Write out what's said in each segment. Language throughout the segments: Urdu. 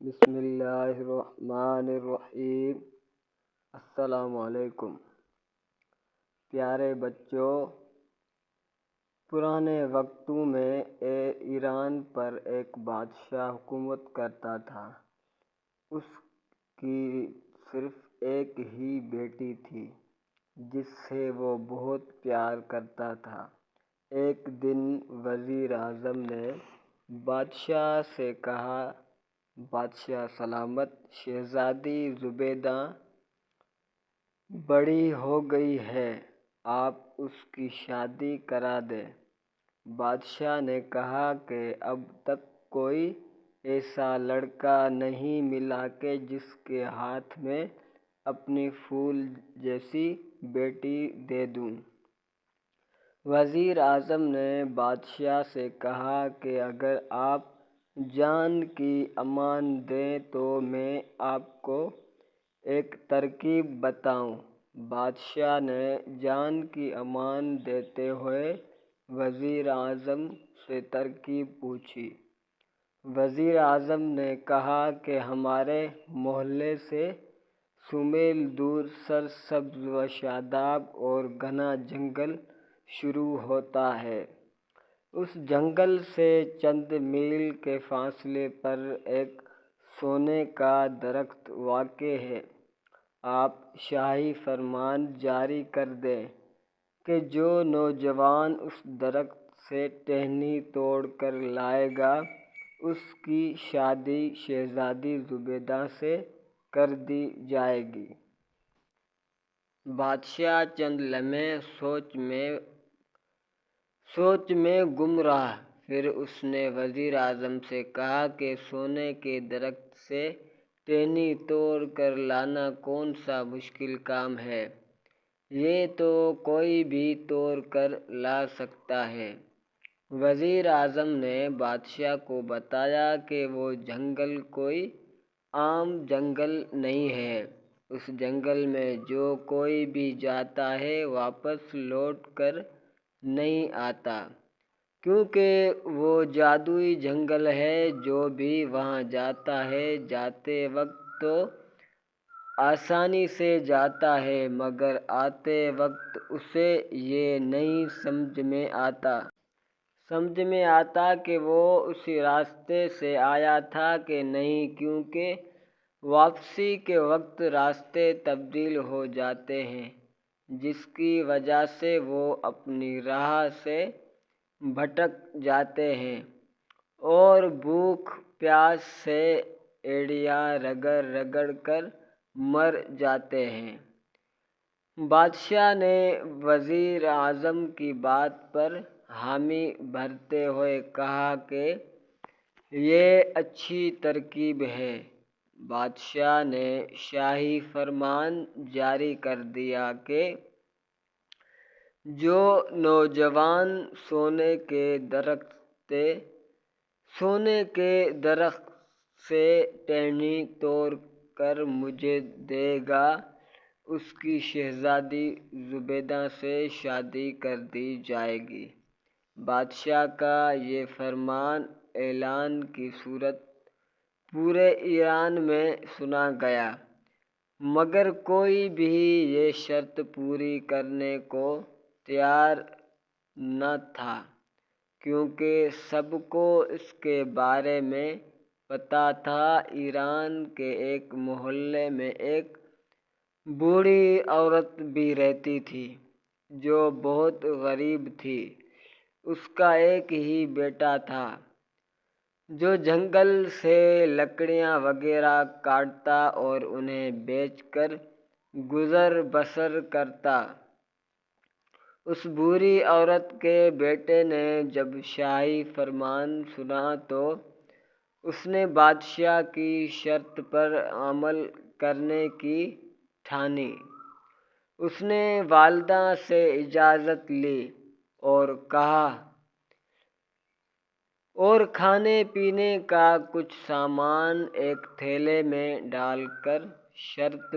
بسم اللہ الرحمن الرحیم۔ السلام علیکم پیارے بچوں، پرانے وقتوں میں ایران پر ایک بادشاہ حکومت کرتا تھا۔ اس کی صرف ایک ہی بیٹی تھی جس سے وہ بہت پیار کرتا تھا۔ ایک دن وزیر اعظم نے بادشاہ سے کہا، بادشاہ سلامت، شہزادی زبیدہ بڑی ہو گئی ہے، آپ اس کی شادی کرا دیں۔ بادشاہ نے کہا کہ اب تک کوئی ایسا لڑکا نہیں ملا کہ جس کے ہاتھ میں اپنی پھول جیسی بیٹی دے دوں۔ وزیر اعظم نے بادشاہ سے کہا کہ اگر آپ جان کی امان دیں تو میں آپ کو ایک ترکیب بتاؤں۔ بادشاہ نے جان کی امان دیتے ہوئے وزیر اعظم سے ترکیب پوچھی۔ وزیر اعظم نے کہا کہ ہمارے محلے سے سمیل دور سرسبز و شاداب اور گھنا جنگل شروع ہوتا ہے۔ اس جنگل سے چند میل کے فاصلے پر ایک سونے کا درخت واقع ہے۔ آپ شاہی فرمان جاری کر دیں کہ جو نوجوان اس درخت سے ٹہنی توڑ کر لائے گا، اس کی شادی شہزادی زبیدہ سے کر دی جائے گی۔ بادشاہ چند لمحے سوچ میں گم رہا، پھر اس نے وزیر اعظم سے کہا کہ سونے کے درخت سے ٹہنی توڑ کر لانا کون سا مشکل کام ہے، یہ تو کوئی بھی توڑ کر لا سکتا ہے۔ وزیر اعظم نے بادشاہ کو بتایا کہ وہ جنگل کوئی عام جنگل نہیں ہے۔ اس جنگل میں جو کوئی بھی جاتا ہے واپس لوٹ کر نہیں آتا، کیونکہ وہ جادوئی جنگل ہے۔ جو بھی وہاں جاتا ہے، جاتے وقت تو آسانی سے جاتا ہے، مگر آتے وقت اسے یہ نہیں سمجھ میں آتا کہ وہ اسی راستے سے آیا تھا کہ نہیں، کیونکہ واپسی کے وقت راستے تبدیل ہو جاتے ہیں، جس کی وجہ سے وہ اپنی راہ سے بھٹک جاتے ہیں اور بھوک پیاس سے ایڑیاں رگڑ رگڑ کر مر جاتے ہیں۔ بادشاہ نے وزیر اعظم کی بات پر حامی بھرتے ہوئے کہا کہ یہ اچھی ترکیب ہے۔ بادشاہ نے شاہی فرمان جاری کر دیا کہ جو نوجوان سونے کے درخت سے ٹہنی توڑ کر مجھے دے گا، اس کی شہزادی زبیدہ سے شادی کر دی جائے گی۔ بادشاہ کا یہ فرمان اعلان کی صورت پورے ایران میں سنا گیا، مگر کوئی بھی یہ شرط پوری کرنے کو تیار نہ تھا، کیونکہ سب کو اس کے بارے میں پتہ تھا۔ ایران کے ایک محلے میں ایک بوڑھی عورت بھی رہتی تھی جو بہت غریب تھی۔ اس کا ایک ہی بیٹا تھا جو جنگل سے لکڑیاں وغیرہ کاٹتا اور انہیں بیچ کر گزر بسر کرتا۔ اس بوڑھی عورت کے بیٹے نے جب شاہی فرمان سنا تو اس نے بادشاہ کی شرط پر عمل کرنے کی ٹھانی۔ اس نے والدہ سے اجازت لی اور کھانے پینے کا کچھ سامان ایک تھیلے میں ڈال کر شرط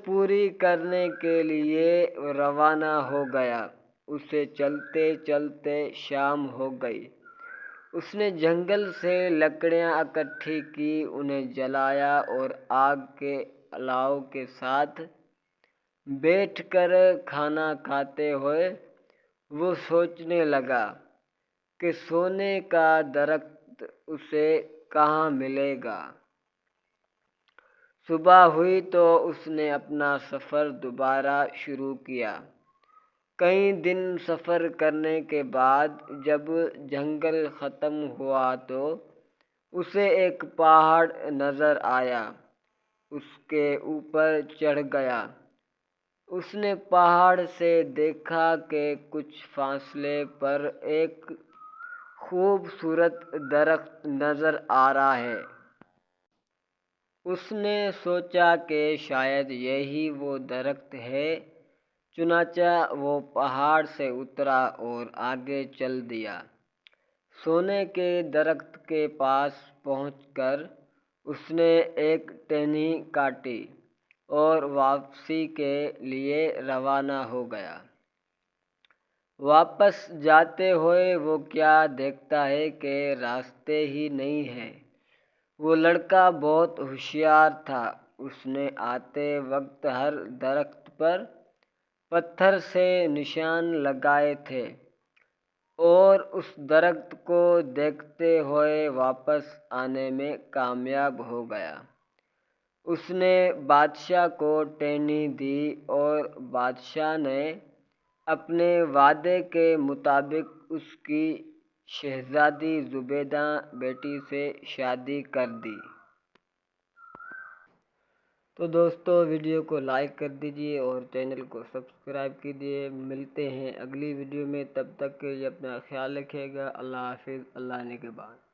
پوری کرنے کے لیے روانہ ہو گیا۔ اسے چلتے چلتے شام ہو گئی۔ اس نے جنگل سے لکڑیاں اکٹھی کی، انہیں جلایا اور آگ کے الاؤ کے ساتھ بیٹھ کر کھانا کھاتے ہوئے وہ سوچنے لگا کہ سونے کا درخت اسے کہاں ملے گا۔ صبح ہوئی تو اس نے اپنا سفر دوبارہ شروع کیا۔ کئی دن سفر کرنے کے بعد جب جنگل ختم ہوا تو اسے ایک پہاڑ نظر آیا۔ اس کے اوپر چڑھ گیا۔ اس نے پہاڑ سے دیکھا کہ کچھ فاصلے پر ایک خوبصورت درخت نظر آ رہا ہے۔ اس نے سوچا کہ شاید یہی وہ درخت ہے، چنانچہ وہ پہاڑ سے اترا اور آگے چل دیا۔ سونے کے درخت کے پاس پہنچ کر اس نے ایک ٹہنی کاٹی اور واپسی کے لیے روانہ ہو گیا۔ واپس جاتے ہوئے وہ کیا دیکھتا ہے کہ راستے ہی نہیں ہیں۔ وہ لڑکا بہت ہوشیار تھا۔ اس نے آتے وقت ہر درخت پر پتھر سے نشان لگائے تھے اور اس درخت کو دیکھتے ہوئے واپس آنے میں کامیاب ہو گیا۔ اس نے بادشاہ کو ٹہنی دی اور بادشاہ نے اپنے وعدے کے مطابق اس کی شہزادی زبیدہ بیٹی سے شادی کر دی۔ تو دوستو ویڈیو کو لائک کر دیجئے اور چینل کو سبسکرائب کیجئے۔ ملتے ہیں اگلی ویڈیو میں، تب تک کے لیے اپنا خیال رکھیے گا۔ اللہ حافظ، اللہ نگہبان۔